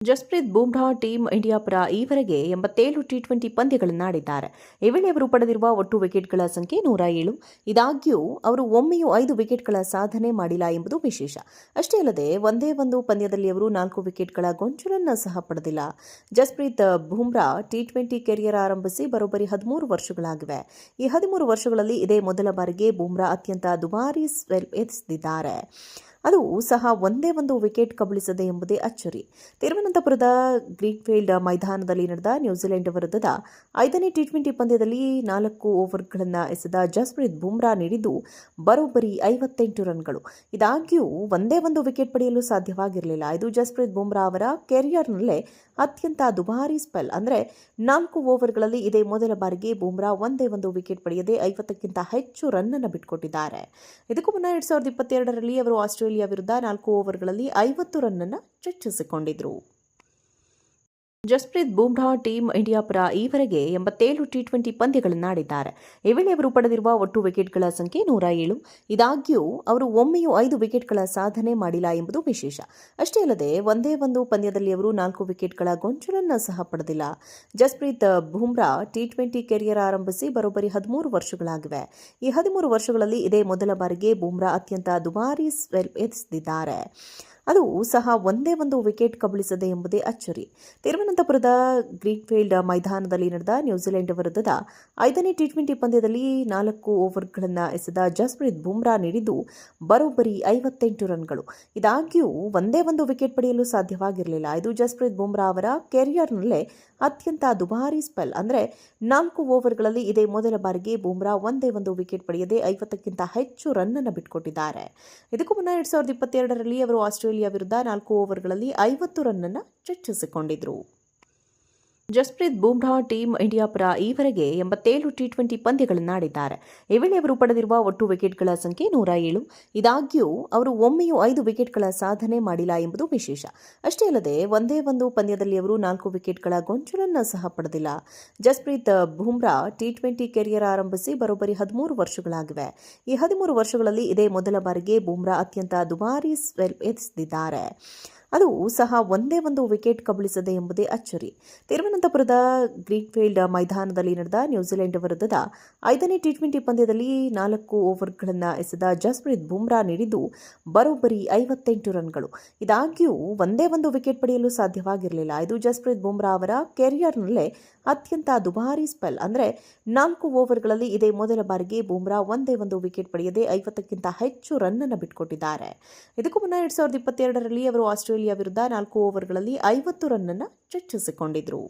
Jasprit Bumrah team India ಪರ ಈವರೆಗೆ 87 T20 ಪಂದ್ಯಗಳನ್ನು ಆಡಿದ್ದಾರೆ. ಈ ವೇಳೆ ಅವರು ಪಡೆದಿರುವ ಒಟ್ಟು ವಿಕೆಟ್ಗಳ ಸಂಖ್ಯೆ 107. ಇದಾಗ್ಯೂ ಅವರು ಒಮ್ಮೆಯೂ 5 ವಿಕೆಟ್ಗಳ ಸಾಧನೆ ಮಾಡಿಲ್ಲ ಎಂಬುದು ವಿಶೇಷ. ಅಷ್ಟೇ ಅಲ್ಲದೆ ಒಂದೇ ಒಂದು ಪಂದ್ಯದಲ್ಲಿ ಅವರು 4 ವಿಕೆಟ್ಗಳ ಗೊಂಚಲನ್ನು ಸಹ ಪಡೆದಿಲ್ಲ. ಜಸ್ಪ್ರೀತ್ ಬುಮ್ರಾ ಟಿ20 ಕೆರಿಯರ್ ಆರಂಭಿಸಿ ಬರೋಬ್ಬರಿ 13 ವರ್ಷಗಳಾಗಿವೆ. ಈ 13 ವರ್ಷಗಳಲ್ಲಿ ಇದೇ ಮೊದಲ ಬಾರಿಗೆ ಬುಮ್ರಾ ಅತ್ಯಂತ ದುಬಾರಿ ಸ್ಪೆಲ್ ಎದುರಿಸಿದ್ದಾರೆ. ಅದು ಸಹ ಒಂದೇ ಒಂದು ವಿಕೆಟ್ ಕಬಳಿಸದೆ ಎಂಬುದೇ ಅಚ್ಚರಿ. ತಿರುವನಂತಪುರದ ಗ್ರೀನ್ಫೀಲ್ಡ್ ಮೈದಾನದಲ್ಲಿ ನಡೆದ ನ್ಯೂಜಿಲೆಂಡ್ ವಿರುದ್ಧದ 5ನೇ ಟಿ20 ಪಂದ್ಯದಲ್ಲಿ 4 ಓವರ್ಗಳನ್ನು ಎಸೆದ ಜಸ್ಪ್ರೀತ್ ಬುಮ್ರಾ ನೀಡಿದ್ದು ಬರೋಬ್ಬರಿ 58 ರನ್ಗಳು. ಇದಾಗ್ಯೂ ಒಂದೇ ಒಂದು ವಿಕೆಟ್ ಪಡೆಯಲು ಸಾಧ್ಯವಾಗಿರಲಿಲ್ಲ. ಇದು ಜಸ್ಪ್ರೀತ್ ಬುಮ್ರಾ ಅವರ ಕೆರಿಯರ್ನಲ್ಲೇ ಅತ್ಯಂತ ದುಬಾರಿ ಸ್ಪೆಲ್. ಅಂದರೆ 4 ಓವರ್ಗಳಲ್ಲಿ ಇದೇ ಮೊದಲ ಬಾರಿಗೆ ಬುಮ್ರಾ ಒಂದೇ ಒಂದು ವಿಕೆಟ್ ಪಡೆಯದೆ 50ಕ್ಕಿಂತ ಹೆಚ್ಚು ರನ್ ಅನ್ನು ಬಿಟ್ಟುಕೊಟ್ಟಿದ್ದಾರೆ. ಇದಕ್ಕೂ ಮುನ್ನ 2022ರಲ್ಲಿ ಅವರು ಆಸ್ಟ್ರೇಲಿಯಾ ವಿರುದ್ಧ 4 ಓವರ್ಗಳಲ್ಲಿ 50 ರನ್ ಅನ್ನು ಚಚ್ಚರಿಸಿಕೊಂಡಿದ್ದರು. ಜಸ್ಪ್ರೀತ್ ಬುಮ್ರಾ ಟೀಮ್ ಇಂಡಿಯಾ ಪರ ಈವರೆಗೆ 87 ಟಿ20 ಪಂದ್ಯಗಳನ್ನು ಆಡಿದ್ದಾರೆ. ಈ ವೇಳೆ ಅವರು ಪಡೆದಿರುವ ಒಟ್ಟು ವಿಕೆಟ್ಗಳ ಸಂಖ್ಯೆ 107. ಇದಾಗ್ಯೂ ಅವರು ಒಮ್ಮೆಯೂ 5 ವಿಕೆಟ್ಗಳ ಸಾಧನೆ ಮಾಡಿಲ್ಲ ಎಂಬುದು ವಿಶೇಷ. ಅಷ್ಟೇ ಅಲ್ಲದೆ ಒಂದೇ ಒಂದು ಪಂದ್ಯದಲ್ಲಿ ಅವರು 4 ವಿಕೆಟ್ಗಳ ಗೊಂಚಲನ್ನು ಸಹ ಪಡೆದಿಲ್ಲ. ಜಸ್ಪ್ರೀತ್ ಬುಮ್ರಾ ಟಿ20 ಕೆರಿಯರ್ ಆರಂಭಿಸಿ ಬರೋಬ್ಬರಿ 13 ವರ್ಷಗಳಾಗಿವೆ. ಈ 13 ವರ್ಷಗಳಲ್ಲಿ ಇದೇ ಮೊದಲ ಬಾರಿಗೆ ಬುಮ್ರಾ ಅತ್ಯಂತ ದುಬಾರಿ ಸ್ಪೆಲ್ ಎದುರಿಸಿದ್ದಾರೆ. ಅದು ಸಹ ಒಂದೇ ಒಂದು ವಿಕೆಟ್ ಕಬಳಿಸದೆ ಎಂಬುದೇ ಅಚ್ಚರಿ. ತಿರುವನಂತಪುರದ ಗ್ರೀನ್ಫೀಲ್ಡ್ ಮೈದಾನದಲ್ಲಿ ನಡೆದ ನ್ಯೂಜಿಲೆಂಡ್ ವಿರುದ್ಧದ 5ನೇ ಟಿ20 ಪಂದ್ಯದಲ್ಲಿ 4 ಓವರ್ಗಳನ್ನು ಎಸೆದ ಜಸ್ಪ್ರೀತ್ ಬುಮ್ರಾ ನೀಡಿದ್ದು ಬರೋಬ್ಬರಿ 58 ರನ್ಗಳು. ಇದಾಗ್ಯೂ ಒಂದೇ ಒಂದು ವಿಕೆಟ್ ಪಡೆಯಲು ಸಾಧ್ಯವಾಗಿರಲಿಲ್ಲ. ಇದು ಜಸ್ಪ್ರೀತ್ ಬುಮ್ರಾ ಅವರ ಕೆರಿಯರ್ನಲ್ಲೇ ಅತ್ಯಂತ ದುಬಾರಿ ಸ್ಪೆಲ್. ಅಂದರೆ 4 ಓವರ್ಗಳಲ್ಲಿ ಇದೇ ಮೊದಲ ಬಾರಿಗೆ ಬುಮ್ರಾ ಒಂದೇ ಒಂದು ವಿಕೆಟ್ ಪಡೆಯದೆ 50ಕ್ಕಿಂತ ಹೆಚ್ಚು ರನ್ ಅನ್ನು ಬಿಟ್ಟುಕೊಟ್ಟಿದ್ದಾರೆ. ಇದಕ್ಕೂ ಮುನ್ನ 2022ರಲ್ಲಿ ಅವರು ಆಸ್ಟ್ರೇಲಿಯಾ ವಿರುದ್ಧ 4 ಓವರ್ಗಳಲ್ಲಿ 50 ರನ್ ಅನ್ನು ಚಚ್ಚರಿಸಿಕೊಂಡಿದ್ದರು. ಜಸ್ಪ್ರೀತ್ ಬುಮ್ರಾ ಟೀಮ್ ಇಂಡಿಯಾ ಪರ ಈವರೆಗೆ 87 ಟಿ20 ಪಂದ್ಯಗಳನ್ನು ಆಡಿದ್ದಾರೆ. ಈ ವೇಳೆ ಅವರು ಪಡೆದಿರುವ ಒಟ್ಟು ವಿಕೆಟ್ಗಳ ಸಂಖ್ಯೆ 107. ಇದಾಗ್ಯೂ ಅವರು ಒಮ್ಮೆಯೂ 5 ವಿಕೆಟ್ಗಳ ಸಾಧನೆ ಮಾಡಿಲ್ಲ ಎಂಬುದು ವಿಶೇಷ. ಅಷ್ಟೇ ಅಲ್ಲದೆ ಒಂದೇ ಒಂದು ಪಂದ್ಯದಲ್ಲಿ ಅವರು 4 ವಿಕೆಟ್ಗಳ ಗೊಂಚಲನ್ನು ಸಹ ಪಡೆದಿಲ್ಲ. ಜಸ್ಪ್ರೀತ್ ಬುಮ್ರಾ ಟಿ20 ಕೆರಿಯರ್ ಆರಂಭಿಸಿ ಬರೋಬ್ಬರಿ 13 ವರ್ಷಗಳಾಗಿವೆ. ಈ 13 ವರ್ಷಗಳಲ್ಲಿ ಇದೇ ಮೊದಲ ಬಾರಿಗೆ ಬುಮ್ರಾ ಅತ್ಯಂತ ದುಬಾರಿ ಸ್ಪೆಲ್ ಎದುರಿಸಿದ್ದಾರೆ. ಅದು ಸಹ ಒಂದೇ ಒಂದು ವಿಕೆಟ್ ಕಬಳಿಸದೆ ಎಂಬುದೇ ಅಚ್ಚರಿ. ತಿರುವನಂತಪುರದ ಗ್ರೀನ್ಫೀಲ್ಡ್ ಮೈದಾನದಲ್ಲಿ ನಡೆದ ನ್ಯೂಜಿಲೆಂಡ್ ವಿರುದ್ಧದ 5ನೇ ಟಿ20 ಪಂದ್ಯದಲ್ಲಿ 4 ಓವರ್ಗಳನ್ನು ಎಸೆದ ಜಸ್ಪ್ರೀತ್ ಬುಮ್ರಾ ನೀಡಿದ್ದು ಬರೋಬ್ಬರಿ 58 ರನ್ಗಳು. ಇದಾಗ್ಯೂ ಒಂದೇ ಒಂದು ವಿಕೆಟ್ ಪಡೆಯಲು ಸಾಧ್ಯವಾಗಿರಲಿಲ್ಲ. ಇದು ಜಸ್ಪ್ರೀತ್ ಬುಮ್ರಾ ಅವರ ಕೆರಿಯರ್ನಲ್ಲೇ ಅತ್ಯಂತ ದುಬಾರಿ ಸ್ಪೆಲ್. ಅಂದರೆ 4 ಓವರ್ಗಳಲ್ಲಿ ಇದೇ ಮೊದಲ ಬಾರಿಗೆ ಬುಮ್ರಾ ಒಂದೇ ಒಂದು ವಿಕೆಟ್ ಪಡೆಯದೆ 50ಕ್ಕಿಂತ ಹೆಚ್ಚು ರನ್ ಅನ್ನು ಬಿಟ್ಟುಕೊಟ್ಟಿದ್ದಾರೆ. ಇದಕ್ಕೂ ಮುನ್ನ 2022ರಲ್ಲಿ ಅವರು ಆಸ್ಟ್ರೇಲಿಯಾ ವಿರುದ್ಧ 4 ಓವರ್ಗಳಲ್ಲಿ 50 ರನ್ ಅನ್ನು ಚಚ್ಚರಿಸಿಕೊಂಡಿದ್ದರು.